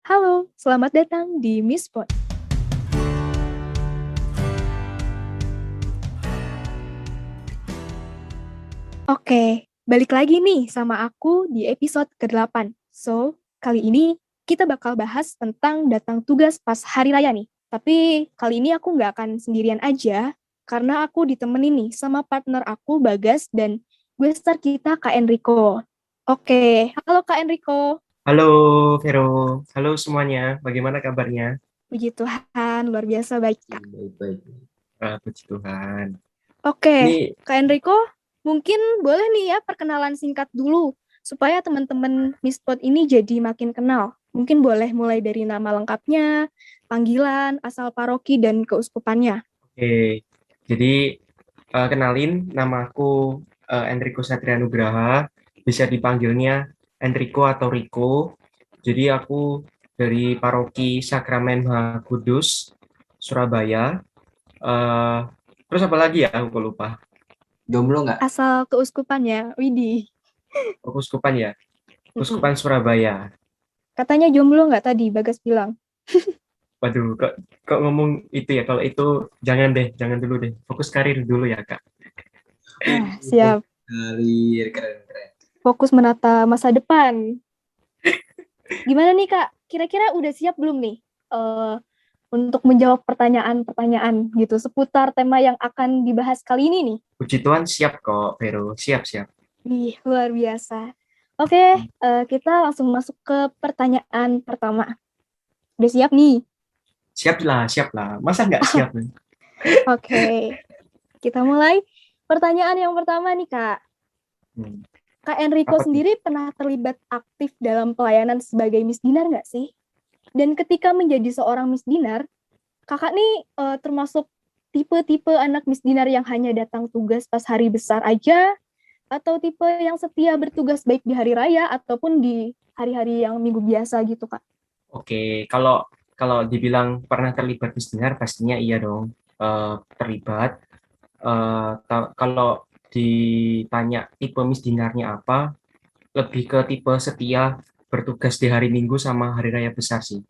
Halo, selamat datang di Misspot. Oke, balik lagi nih sama aku di episode ke-8. So, kali ini kita bakal bahas tentang datang tugas pas hari raya nih. Tapi kali ini aku nggak akan sendirian aja, karena aku ditemenin nih sama partner aku, Bagas, dan gue star kita, Kak Enrico. Oke, halo Kak Enrico. Halo Vero, halo semuanya, bagaimana kabarnya? Puji Tuhan, luar biasa baik, Kak. Baik-baik. Puji Tuhan. Oke, Ini, Kak Enrico, mungkin boleh nih ya perkenalan singkat dulu, supaya teman-teman Mispot ini jadi makin kenal. Mungkin boleh mulai dari nama lengkapnya, panggilan, asal paroki, dan keuskupannya. oke, jadi kenalin, nama aku Enrico Satria Nugraha, bisa dipanggilnya Enrico atau Rico. Jadi aku dari Paroki Sakramen Maha Kudus, Surabaya. Eh, Terus apa lagi ya? Aku lupa. Jomblo nggak? Asal keuskupannya, Widih. Keuskupan ya? Mm-mm. Keuskupan Surabaya. Katanya jomblo nggak tadi, Bagas bilang. Waduh, kok ngomong itu ya? Kalau itu jangan deh, jangan dulu deh. Fokus karir dulu ya, Kak. Wah, siap. Karir keren keren. Fokus menata masa depan. Gimana nih, Kak? Kira-kira udah siap belum nih? eh untuk menjawab pertanyaan-pertanyaan gitu seputar tema yang akan dibahas kali ini nih. Puji Tuhan siap kok, Vero. Siap, siap. Ih, luar biasa. Oke, kita langsung masuk ke pertanyaan pertama. Udah siap nih? Siap lah, siap lah. Masa nggak siap nih? Oke, kita mulai. Pertanyaan yang pertama nih, Kak. Hmm, Kak Enrico apa tuh? sendiri pernah terlibat aktif dalam pelayanan sebagai misdinar nggak sih? Dan ketika menjadi seorang misdinar, kakak nih termasuk tipe-tipe anak misdinar yang hanya datang tugas pas hari besar aja, atau tipe yang setia bertugas baik di hari raya ataupun di hari-hari yang minggu biasa gitu, Kak? Oke, kalau kalau dibilang pernah terlibat misdinar, pastinya iya dong. Terlibat. Kalau ditanya tipe misdinarnya apa, lebih ke tipe setia bertugas di hari Minggu sama hari raya besar sih.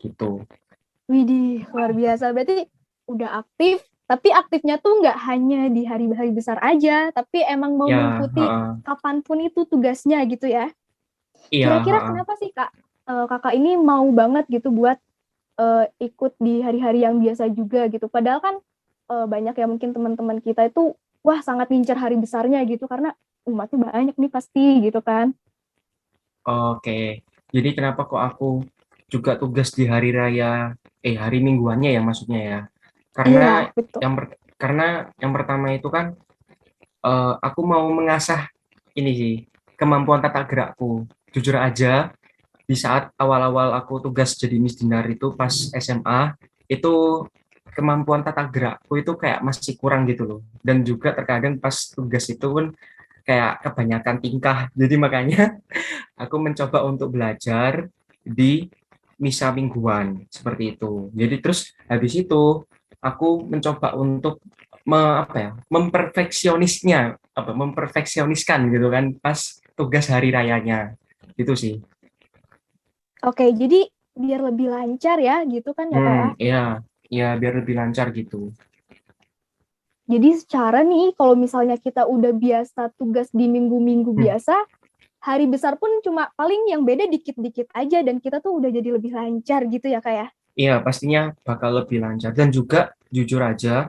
Gitu. Widih, luar biasa. Berarti udah aktif, tapi aktifnya tuh nggak hanya di hari-hari besar aja, tapi emang mau Ya, mengikuti kapanpun itu tugasnya gitu ya. iya, Kira-kira kenapa sih Kak, Kakak ini mau banget gitu buat ikut di hari-hari yang biasa juga gitu. Padahal kan banyak ya mungkin teman-teman kita itu, wah sangat ngincer hari besarnya gitu, karena umatnya banyak nih pasti gitu kan. Oke, jadi kenapa kok aku juga tugas di hari raya, hari mingguannya ya maksudnya ya? Karena Iya, betul. karena yang pertama itu kan aku mau mengasah ini sih kemampuan tata gerakku. Jujur aja, di saat awal-awal aku tugas jadi misdinar itu pas SMA itu kemampuan tata gerakku itu kayak masih kurang gitu loh. Dan juga terkadang pas tugas itu pun kayak kebanyakan tingkah. Jadi makanya aku mencoba untuk belajar di misa mingguan seperti itu. Jadi terus habis itu aku mencoba untuk memperfeksionisnya memperfeksioniskan gitu kan pas tugas hari rayanya. Itu sih. Oke, jadi biar lebih lancar ya gitu kan ya Kak ya. Ya, ya biar lebih lancar gitu. Jadi secara nih kalau misalnya kita udah biasa tugas di minggu-minggu Hmm. biasa, hari besar pun cuma paling yang beda dikit-dikit aja dan kita tuh udah jadi lebih lancar gitu ya Kak ya. Iya, pastinya bakal lebih lancar dan juga jujur aja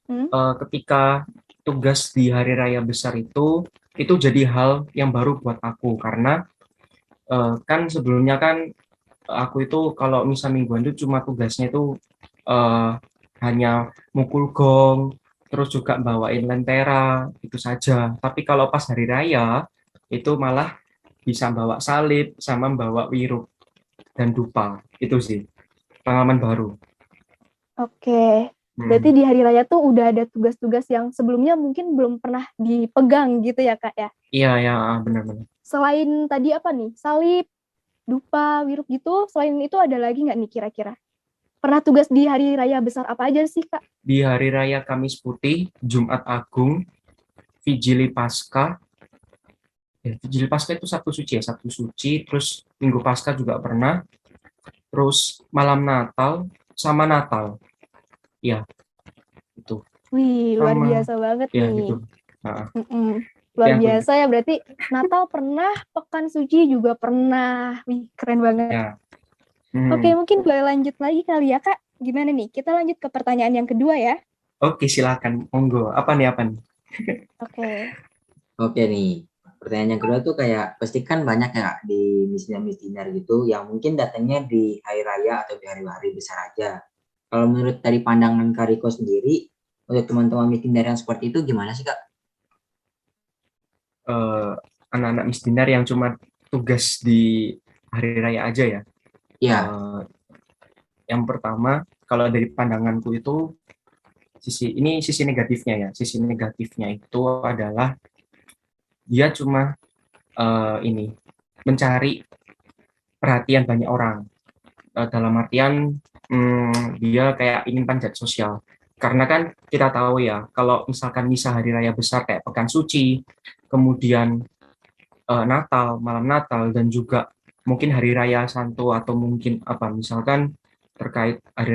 Hmm? ketika tugas di hari raya besar itu jadi hal yang baru buat aku karena kan sebelumnya kan aku itu kalau misa mingguan itu cuma tugasnya itu eh, hanya mukul gong, terus juga bawain lentera, itu saja. Tapi kalau pas hari raya itu malah bisa bawa salib sama bawa wiruk dan dupa. Itu sih pengalaman baru. Oke. Berarti Hmm. di hari raya tuh udah ada tugas-tugas yang sebelumnya mungkin belum pernah dipegang gitu ya Kak ya. Iya ya, benar-benar. Selain tadi apa nih? Salib, dupa, wiruk gitu, selain itu ada lagi nggak nih kira-kira? Pernah tugas di hari raya besar apa aja sih Kak? Di hari raya Kamis Putih, Jumat Agung, Vigili Paskah. Vigili Paskah itu Sabtu Suci ya, Sabtu Suci. Terus Minggu Paskah juga pernah. terus malam Natal sama Natal. Ya, itu. Wih, luar Sama biasa banget ya nih. gitu. Nah, Mm-mm. itu Luar yang aku ingat. biasa ya, berarti Natal pernah, Pekan Suci juga pernah. Wih, keren banget. Ya. Oke, Hmm. mungkin boleh lanjut lagi kali ya, Kak. Gimana nih? Kita lanjut ke pertanyaan yang kedua ya. Oke, silakan. Monggo. Apa nih? Oke. Oke nih, pertanyaan yang kedua tuh kayak pasti kan banyak ya Kak, di misdinar gitu yang mungkin datangnya di hari raya atau di hari-hari besar aja. Kalau menurut dari pandangan Kak Riko sendiri, untuk teman-teman misdinar yang seperti itu gimana sih Kak? Eh, Anak-anak misdinar yang cuma tugas di hari raya aja ya. Ya, Eh, yang pertama, kalau dari pandanganku itu sisi negatifnya ya. Sisi negatifnya itu adalah dia cuma ini mencari perhatian banyak orang. Dalam artian dia kayak ingin panjat sosial. Karena kan kita tahu ya, kalau misalkan misa hari raya besar kayak Pekan Suci, kemudian Natal, malam Natal, dan juga mungkin hari raya Santo atau mungkin apa misalkan terkait hari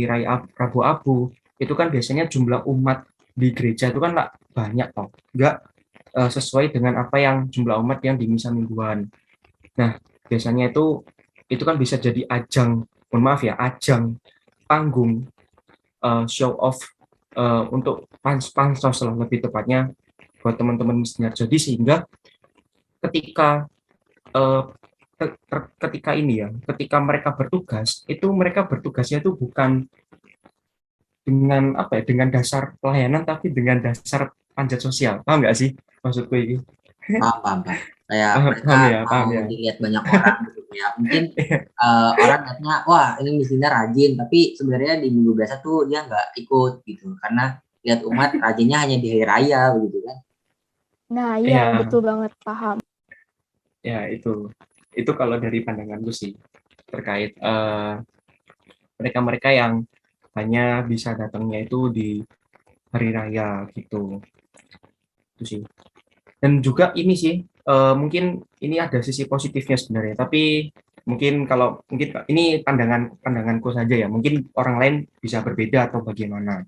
raya Rabu Abu, itu kan biasanya jumlah umat di gereja itu kan nggak banyak toh, nggak sesuai dengan apa yang jumlah umat yang di misa mingguan. Nah, biasanya itu kan bisa jadi ajang, mohon maaf ya, ajang panggung show off untuk pansos lah lebih tepatnya buat teman-teman misalnya. Jadi sehingga ketika eh, ketika ini ya, ketika mereka bertugas, itu mereka bertugasnya itu bukan dengan apa ya, dengan dasar pelayanan, tapi dengan dasar panjat sosial. Paham nggak sih maksudku ini? paham, paham, paham. Kayak Paham, mereka paham ya, mau paham ya. dilihat banyak orang gitu ya. Mungkin orang lihatnya, wah ini misdinar rajin, tapi sebenarnya di minggu biasa tuh dia nggak ikut gitu. Karena lihat umat rajinnya hanya di hari raya begitu kan. Nah, iya, Ya, betul banget. Paham. ya itu kalau dari pandanganku sih terkait mereka-mereka yang hanya bisa datangnya itu di hari raya gitu. Itu sih. Dan juga ini sih mungkin ini ada sisi positifnya sebenarnya, tapi mungkin ini pandanganku saja ya, mungkin orang lain bisa berbeda atau bagaimana.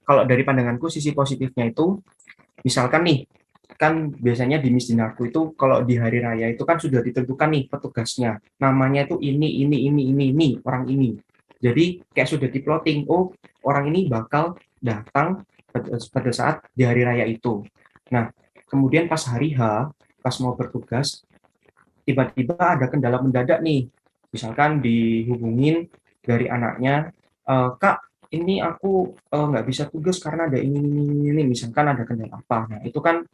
Kalau dari pandanganku sisi positifnya itu misalkan nih, kan biasanya di misdinarku itu kalau di hari raya itu kan sudah ditentukan nih petugasnya, namanya itu ini orang ini, jadi kayak sudah diplotting, oh orang ini bakal datang pada saat di hari raya itu. Nah, kemudian pas hari H, pas mau bertugas, tiba-tiba ada kendala mendadak nih, misalkan dihubungin dari anaknya, Kak, ini aku nggak bisa tugas karena ada ini, misalkan ada kendala apa. Nah, itu kan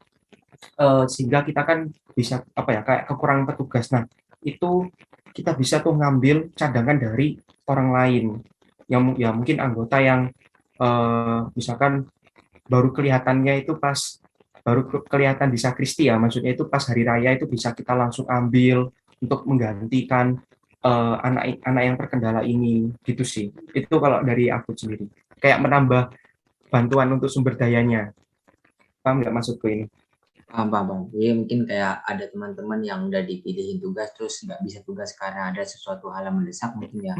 sehingga kita kan bisa apa ya, kayak kekurangan petugas. Nah, itu kita bisa tuh ngambil cadangan dari orang lain yang ya mungkin anggota yang misalkan baru kelihatan di sakristi ya, maksudnya itu pas hari raya itu bisa kita langsung ambil untuk menggantikan anak-anak yang terkendala ini gitu sih. Itu kalau dari aku sendiri kayak menambah bantuan untuk sumber dayanya. Paham nggak maksudku ini? Paham, paham, paham. Jadi mungkin kayak ada teman-teman yang udah dipilihin tugas terus nggak bisa tugas karena ada sesuatu hal yang mendesak mungkin ya.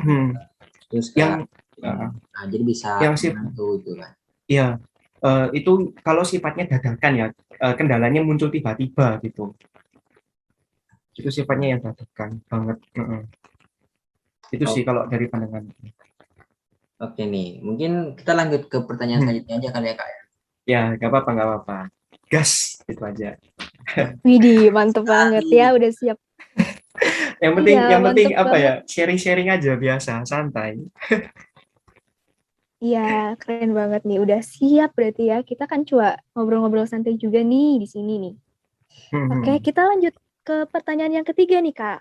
Terus kayak yang nah, jadi bisa yang sih membantu itu kan. ya itu kalau sifatnya dadakan ya, kendalanya muncul tiba-tiba gitu. Itu sifatnya yang dadakan banget. Itu sih Oh, kalau dari pandangan. oke nih, mungkin kita lanjut ke pertanyaan Hmm. selanjutnya aja kali ya Kak ya. Ya, nggak apa-apa. Gas, itu aja. Widih, mantep banget Sekali. ya, udah siap. Yang penting, Iya, yang penting mantep apa ya? banget. Sharing-sharing aja biasa, santai. Iya, keren banget nih. Udah siap berarti ya. Kita kan cuma ngobrol-ngobrol santai juga nih di sini nih. Oke, Hmm. kita lanjut ke pertanyaan yang ketiga nih, Kak.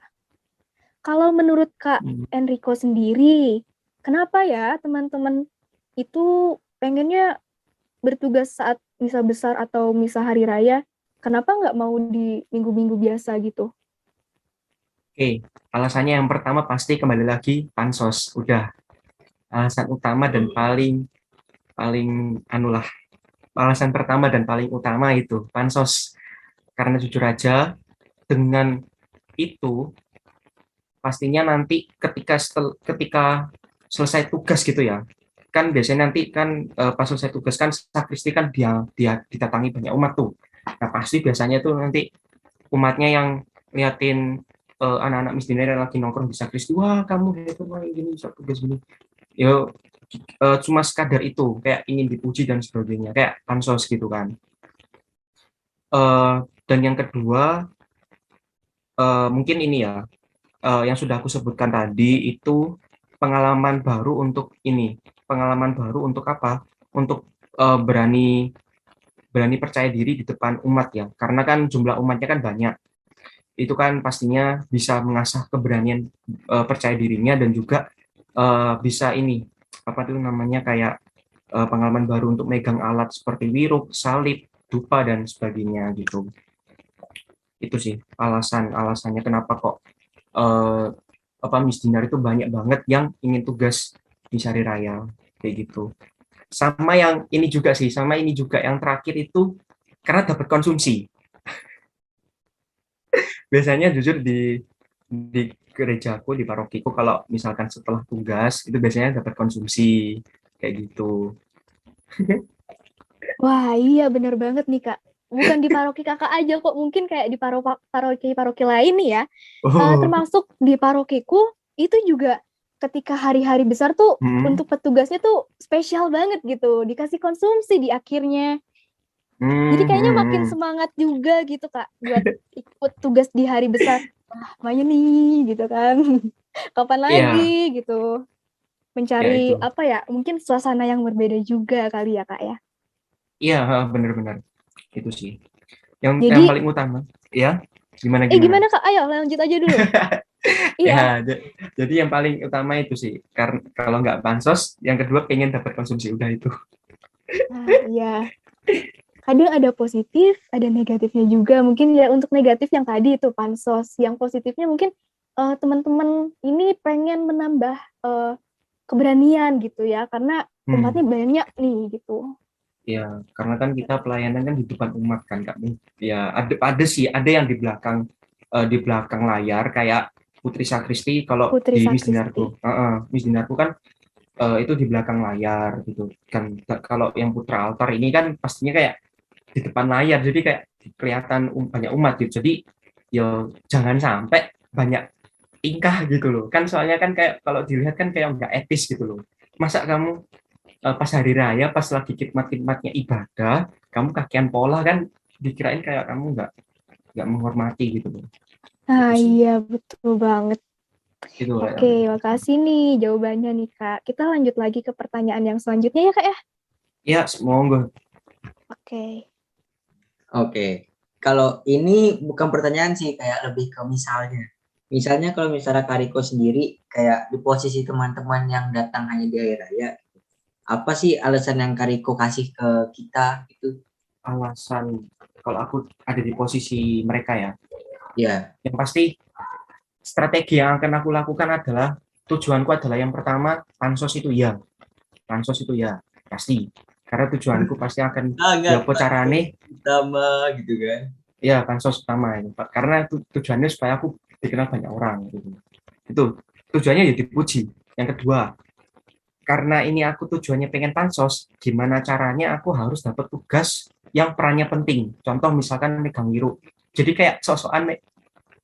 Kalau menurut Kak Hmm. Enrico sendiri, kenapa ya teman-teman itu pengennya bertugas saat misa besar atau misa hari raya? Kenapa nggak mau di minggu-minggu biasa gitu? Oke, alasannya yang pertama pasti kembali lagi pansos. Udah alasan utama dan paling paling anulah. Alasan pertama dan paling utama itu pansos. Karena jujur aja dengan itu pastinya nanti ketika selesai tugas gitu ya, kan biasanya nanti kan pas selesai tugas kan sakristi kan dia didatangi banyak umat tuh. Nah pasti biasanya tuh nanti umatnya yang liatin anak-anak misdemeanor yang lagi nongkrong di sakristi, wah kamu hebat wah gini bisa tugas gini. Yo cuma sekadar itu kayak ingin dipuji dan sebagainya kayak pansos gitu kan. Dan yang kedua mungkin ini ya yang sudah aku sebutkan tadi itu pengalaman baru untuk apa? Untuk berani percaya diri di depan umat ya, karena kan jumlah umatnya kan banyak. Itu kan pastinya bisa mengasah keberanian percaya dirinya dan juga bisa ini apa tuh namanya kayak pengalaman baru untuk megang alat seperti wiruk, salib, dupa dan sebagainya gitu. Itu sih alasannya kenapa kok eh, misdinar itu banyak banget yang ingin tugas di Sari Raya kayak gitu. Sama ini juga yang terakhir itu karena dapat konsumsi. Biasanya jujur di gerejaku, di parokiku kalau misalkan setelah tugas itu biasanya dapat konsumsi kayak gitu. Wah, iya bener banget nih, Kak. Bukan di paroki Kakak aja kok, mungkin kayak di paroki-paroki lain nih ya. Oh, Termasuk di parokiku, itu juga ketika hari-hari besar tuh, hmm, untuk petugasnya tuh spesial banget gitu. Dikasih konsumsi di akhirnya. Jadi kayaknya makin hmm. semangat juga gitu, Kak, buat ikut tugas di hari besar. Wah, main nih, gitu kan. Kapan Iya, lagi, gitu. ya Mencari, itu. apa ya, mungkin suasana yang berbeda juga kali ya, Kak ya. Iya, benar-benar itu sih. Yang Jadi, paling utama, ya. Gimana gimana? gimana Kak? Ayo lanjut aja dulu. Iya. Ya, jadi yang paling utama itu sih, karena kalau nggak bansos, yang kedua pengen dapat konsumsi udah itu. Nah, iya. Kadang ada positif, ada negatifnya juga. Mungkin ya untuk negatif yang tadi itu pansos. Yang positifnya mungkin teman-teman ini pengen menambah eh, keberanian gitu ya, karena Hmm. umatnya banyak nih gitu. Ya, karena kan kita pelayanan kan di depan umat kan, Kak. Ya, ada sih, ada yang di belakang layar kayak Putri Sakristi kalau Putri di Sakristi. Misdinarku. Misdinarku kan itu di belakang layar gitu kan. Kalau yang Putra Altar ini kan pastinya kayak di depan layar, jadi kayak kelihatan banyak umat gitu. Jadi ya jangan sampai banyak tingkah gitu loh. Kan soalnya kan kayak kalau dilihat kan kayak nggak etis gitu loh. Masa kamu pas hari raya, pas lagi khidmat-khidmatnya ibadah, kamu kakian pola kan dikirain kayak kamu nggak menghormati gitu loh. Nah, Itu sih. iya betul banget. Itu lah Oke, yang makasih nih jawabannya nih Kak. Kita lanjut lagi ke pertanyaan yang selanjutnya ya Kak ya. ya semoga. Oke. Oke. Kalau ini bukan pertanyaan sih, kayak lebih ke misalnya. Misalnya kalau misalnya Kariko sendiri kayak di posisi teman-teman yang datang hanya di hari raya, apa sih alasan yang Kariko kasih ke kita gitu? Alasan kalau aku ada di posisi mereka ya, Ya, yang pasti strategi yang akan aku lakukan adalah tujuanku adalah yang pertama pansos itu ya pasti, karena tujuanku pasti akan ya sangat apa pansos carane. utama gitu kan. Ya, pansos utama ini, Pak. Karena tujuannya supaya aku dikenal banyak orang gitu. Itu tujuannya ya dipuji. Yang kedua, karena ini aku tujuannya pengen pansos, gimana caranya aku harus dapat tugas yang perannya penting. Contoh misalkan megang wiru. Jadi kayak sosokan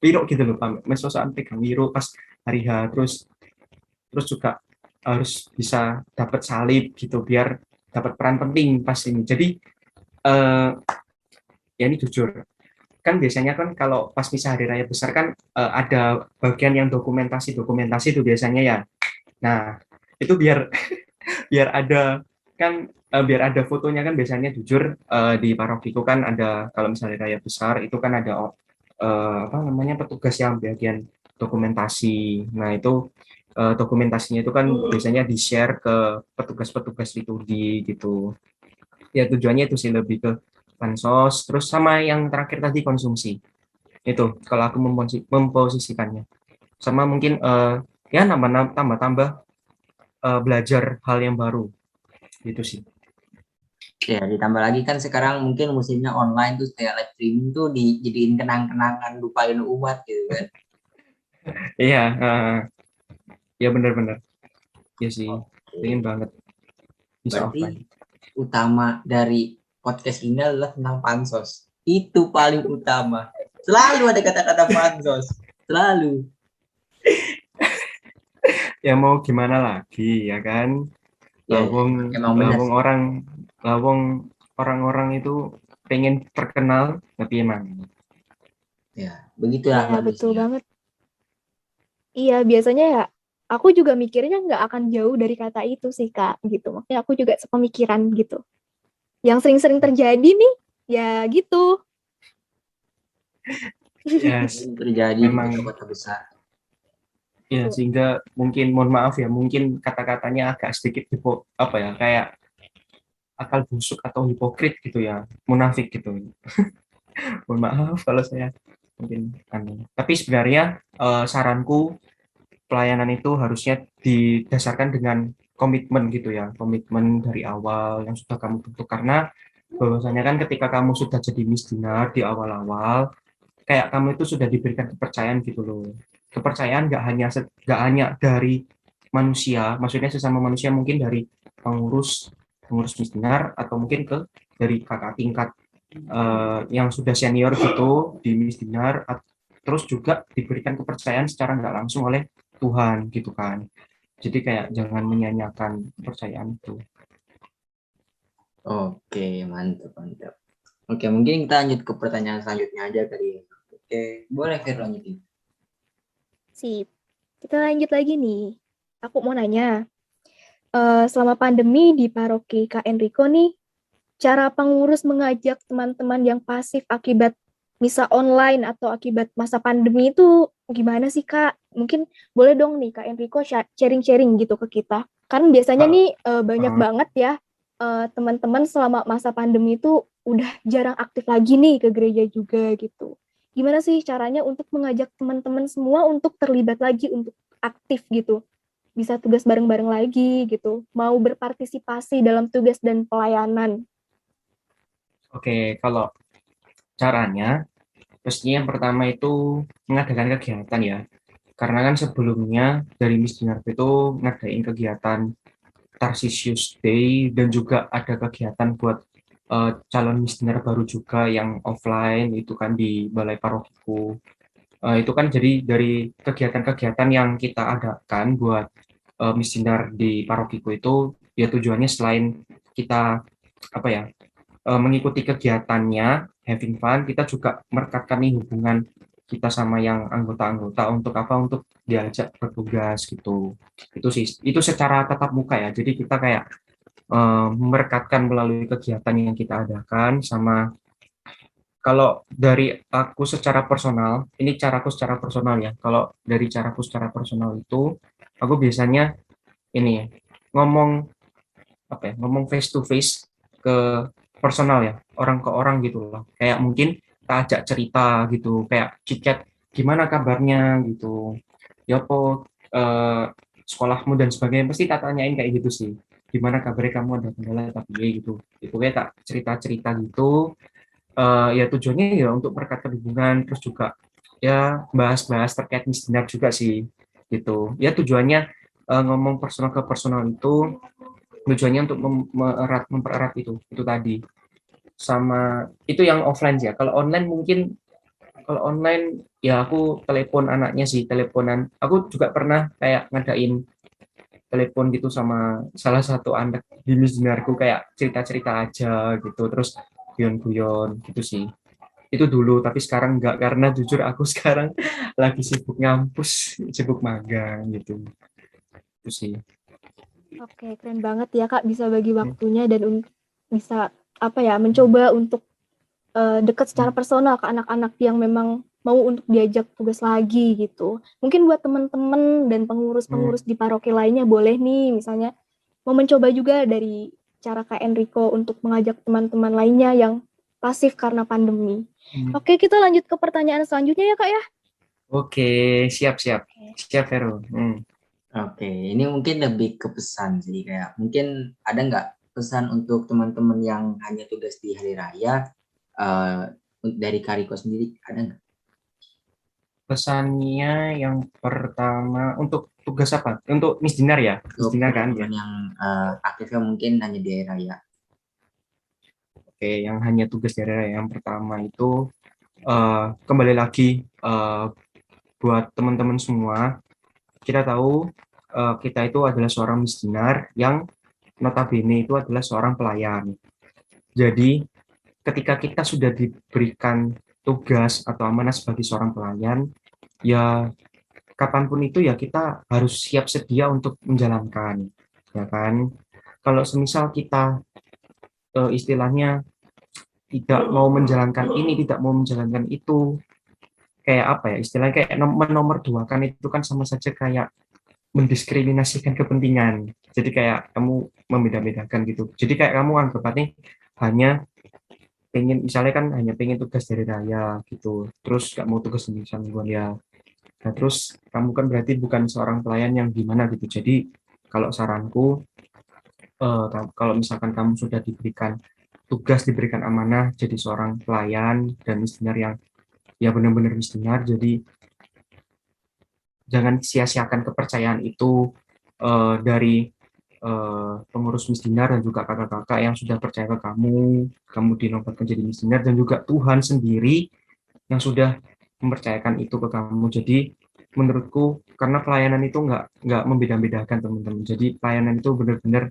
wiru gitu loh, Pak. Sosokan pegang wiru pas hari H, terus terus juga harus bisa dapat salib gitu biar dapat peran penting pas ini. Jadi ya ini jujur, kan biasanya kan kalau pas misa hari raya besar kan ada bagian yang dokumentasi itu biasanya ya. Nah, itu biar biar ada kan biar ada fotonya kan biasanya jujur di parokiku kan ada kalau misalnya raya besar itu kan ada apa namanya petugas yang bagian dokumentasi. Nah, itu dokumentasinya itu kan biasanya di-share ke petugas-petugas itu di gitu. Ya tujuannya itu sih lebih ke pansos, terus sama yang terakhir tadi konsumsi. Itu kalau aku memposisikannya. Sama mungkin ya tambah belajar hal yang baru gitu sih. Ya, ditambah lagi kan sekarang mungkin musimnya online tuh kayak live streaming tuh dijadiin kenang-kenangan lupain umat gitu kan. Iya, ya benar-benar. Ya sih, pengen Oke. banget bisa Berarti offline. utama dari podcast ini adalah tentang pansos. Itu paling utama. Selalu ada kata-kata pansos. Selalu. Ya mau gimana lagi ya kan? Ya, ya, Lawong emang benar lawong sih. orang lawong orang-orang itu pengen terkenal, tapi emang Ya, begitulah Iya, betul manusia. banget. Iya, biasanya ya aku juga mikirnya nggak akan jauh dari kata itu sih, Kak, gitu. Makanya aku juga sepemikiran gitu. Yang sering-sering terjadi nih, ya gitu. ya Ini terjadi di memang kota-kota besar. ya sehingga mungkin mohon maaf ya mungkin kata-katanya agak sedikit apa ya kayak akal busuk atau hipokrit gitu ya munafik gitu. Mohon maaf kalau saya mungkin aneh. Tapi sebenarnya saranku pelayanan itu harusnya didasarkan dengan komitmen gitu ya, komitmen dari awal yang sudah kamu bentuk karena bahwasanya kan ketika kamu sudah jadi misdinar di awal-awal, kayak kamu itu sudah diberikan kepercayaan gitu loh. Kepercayaan nggak hanya dari manusia, maksudnya sesama manusia mungkin dari pengurus pengurus misdinar atau mungkin dari kakak tingkat yang sudah senior gitu di misdinar, terus juga diberikan kepercayaan secara nggak langsung oleh Tuhan gitu kan. Jadi kayak jangan menyanyiakan kepercayaan itu. Oke, mantap, mantap. Oke, mungkin kita lanjut ke pertanyaan selanjutnya aja kali ya. Oke, boleh Fir lanjutin. Sip. Kita lanjut lagi nih. Aku mau nanya, selama pandemi di paroki Kak Enrico nih, cara pengurus mengajak teman-teman yang pasif akibat misa online atau akibat masa pandemi itu gimana sih, Kak? Mungkin boleh dong nih Kak Enrico sharing-sharing gitu ke kita. Kan biasanya Kalau nih banyak banget ya teman-teman selama masa pandemi itu udah jarang aktif lagi nih ke gereja juga gitu. Gimana sih caranya untuk mengajak teman-teman semua untuk terlibat lagi, untuk aktif gitu? Bisa tugas bareng-bareng lagi gitu, mau berpartisipasi dalam tugas dan pelayanan. oke, kalau caranya pastinya yang pertama itu mengadakan kegiatan ya. Karena kan sebelumnya dari Miss Dinar itu ngadain kegiatan Tarsisius Day dan juga ada kegiatan buat calon Miss Dinar baru juga yang offline itu kan di Balai Parokiku. Itu kan jadi dari kegiatan-kegiatan yang kita adakan buat misinar di parokiku itu ya tujuannya selain kita apa ya mengikuti kegiatannya having fun, kita juga merekatkan nih hubungan kita sama yang anggota-anggota untuk apa untuk diajak bertugas gitu. Itu sih itu secara tatap muka ya, jadi kita kayak merekatkan melalui kegiatan yang kita adakan sama. Kalau dari aku secara personal, ini caraku secara personal ya. Kalau dari caraku secara personal itu, aku biasanya ini ya, ngomong apa ya, ngomong face to face ke personal ya, orang ke orang gitu loh. Kayak mungkin kita ajak cerita gitu, kayak chit-chat, gimana kabarnya gitu. Ya po sekolahmu dan sebagainya pasti tak tanyain kayak gitu sih. Gimana kabarnya kamu ada kendala tapi ya gitu. Itu kayak tak cerita-cerita gitu ya tujuannya ya untuk merekatkan hubungan terus juga ya bahas-bahas terkait misdinar juga sih gitu ya tujuannya ngomong personal ke personal itu tujuannya untuk mempererat itu tadi sama itu yang offline sih ya kalau online mungkin kalau online ya aku telepon anaknya sih teleponan aku juga pernah kayak ngadain telepon gitu sama salah satu anak di misdinarku kayak cerita-cerita aja gitu terus guyon-guyon gitu sih itu dulu tapi sekarang enggak karena jujur aku sekarang lagi sibuk ngampus sibuk magang gitu itu sih. Oke, keren banget ya Kak bisa bagi waktunya dan bisa apa ya mencoba untuk dekat secara personal ke anak-anak yang memang mau untuk diajak tugas lagi gitu. Mungkin buat teman-teman dan pengurus-pengurus di paroki lainnya boleh nih misalnya mau mencoba juga dari cara Kak Enrico untuk mengajak teman-teman lainnya yang pasif karena pandemi. Oke, kita lanjut ke pertanyaan selanjutnya ya Kak ya. Oke, siap siap Oke. siap Vero. Oke, ini mungkin lebih ke pesan sih, kayak mungkin ada nggak pesan untuk teman-teman yang hanya tugas di hari raya dari Kariko sendiri, ada nggak? Pesannya yang pertama untuk tugas apa? Untuk Miss Dinar ya? Miss Untuk Dinar kan teman-teman ya? yang aktifnya mungkin hanya di hari raya. Oke, yang hanya tugas daerah yang pertama itu kembali lagi buat teman-teman semua, kita tahu kita itu adalah seorang Miss Dinar yang notabene itu adalah seorang pelayan. Jadi ketika kita sudah diberikan tugas atau amanah sebagai seorang pelayan, ya kapanpun itu ya kita harus siap sedia untuk menjalankan, ya kan? Kalau semisal kita istilahnya tidak mau menjalankan ini, tidak mau menjalankan itu, kayak apa ya? Istilahnya kayak menomorduakan itu kan sama saja kayak mendiskriminasikan kepentingan. Jadi kayak kamu membeda-bedakan gitu. Jadi kayak kamu anggapannya hanya pengen, misalnya kan hanya pengen tugas dari raya gitu. Terus gak mau tugas mingguan ya. Nah, terus kamu kan berarti bukan seorang pelayan yang gimana gitu. Jadi kalau saranku, kalau misalkan kamu sudah diberikan tugas, diberikan amanah jadi seorang pelayan dan missioner yang ya benar-benar missioner, jadi jangan sia-siakan kepercayaan itu dari pengurus misdinar dan juga kakak-kakak yang sudah percaya ke kamu dinobatkan jadi misdinar, dan juga Tuhan sendiri yang sudah mempercayakan itu ke kamu. Jadi menurutku karena pelayanan itu nggak membeda-bedakan teman-teman. Jadi pelayanan itu benar-benar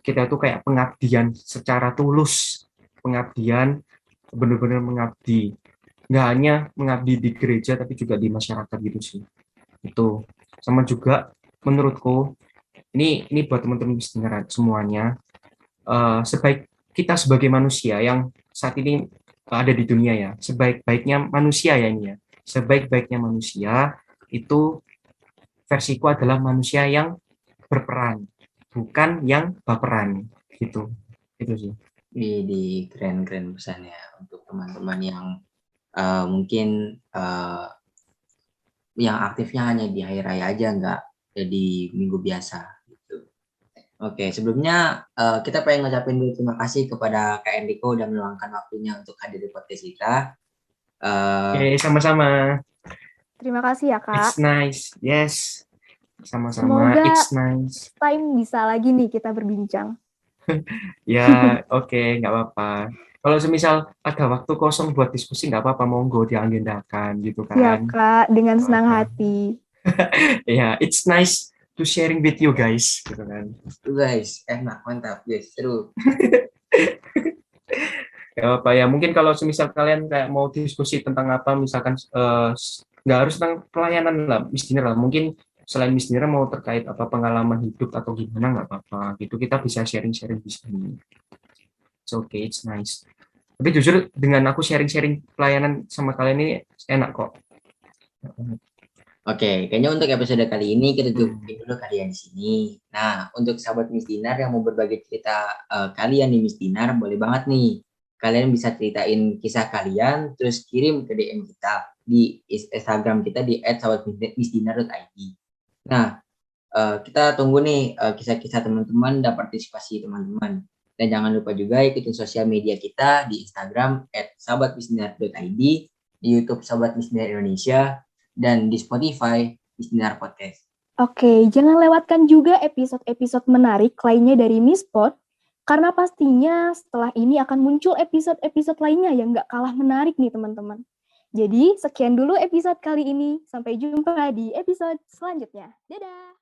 kita itu kayak pengabdian secara tulus, pengabdian benar-benar mengabdi. Nggak hanya mengabdi di gereja tapi juga di masyarakat gitu sih. Itu sama juga menurutku ini buat teman-teman semuanya, sebaik kita sebagai manusia yang saat ini ada di dunia ya, sebaik-baiknya manusia ya ini ya, sebaik-baiknya manusia itu versiku adalah manusia yang berperan, bukan yang baperan gitu. Itu sih. Di keren-keren pesannya untuk teman-teman yang mungkin yang aktifnya hanya di hari raya aja, nggak di minggu biasa gitu. Oke, sebelumnya kita pengen ngucapin dulu terima kasih kepada Kak Enrico udah meluangkan waktunya untuk hadir di podcast kita. Oke, sama-sama. Terima kasih ya, It's Kak. nice. Yes. Sama-sama. Semoga It's nice. time bisa lagi nih kita berbincang. Ya, oke, nggak apa-apa. Kalau semisal ada waktu kosong buat diskusi, nggak apa-apa, monggo diagendakan gitu Siap, kan. Kak, dengan Nggak senang apa-apa. hati. Ya, it's nice to sharing with you guys, gitu kan. Tuh guys, enak, mantap, guys, seru. Nggak apa-apa ya. Mungkin kalau semisal kalian kayak mau diskusi tentang apa, misalkan nggak harus tentang pelayanan lah, misdemeanor lah. Mungkin selain misdemeanor mau terkait apa pengalaman hidup atau gimana, nggak apa-apa. Gitu kita bisa sharing-sharing di sini. It's okay, it's nice. Tapi jujur dengan aku sharing-sharing pelayanan sama kalian ini enak kok. Oke, kayaknya untuk episode kali ini kita cukupin dulu kalian di sini. Nah, untuk sahabat Miss Dinar yang mau berbagi cerita kalian di Miss Dinar, boleh banget nih. Kalian bisa ceritain kisah kalian, terus kirim ke DM kita di Instagram kita di @sahabatmissdinar.id. Nah, kita tunggu nih kisah-kisah teman-teman dan partisipasi teman-teman. Dan jangan lupa juga ikutin sosial media kita di Instagram @sahabatmissdinar.id, di YouTube Sahabat Miss Dinar Indonesia, dan di Spotify Miss Dinar Podcast. Oke, jangan lewatkan juga episode-episode menarik lainnya dari Misspot, karena pastinya setelah ini akan muncul episode-episode lainnya yang nggak kalah menarik nih teman-teman. Jadi, sekian dulu episode kali ini. Sampai jumpa di episode selanjutnya. Dadah!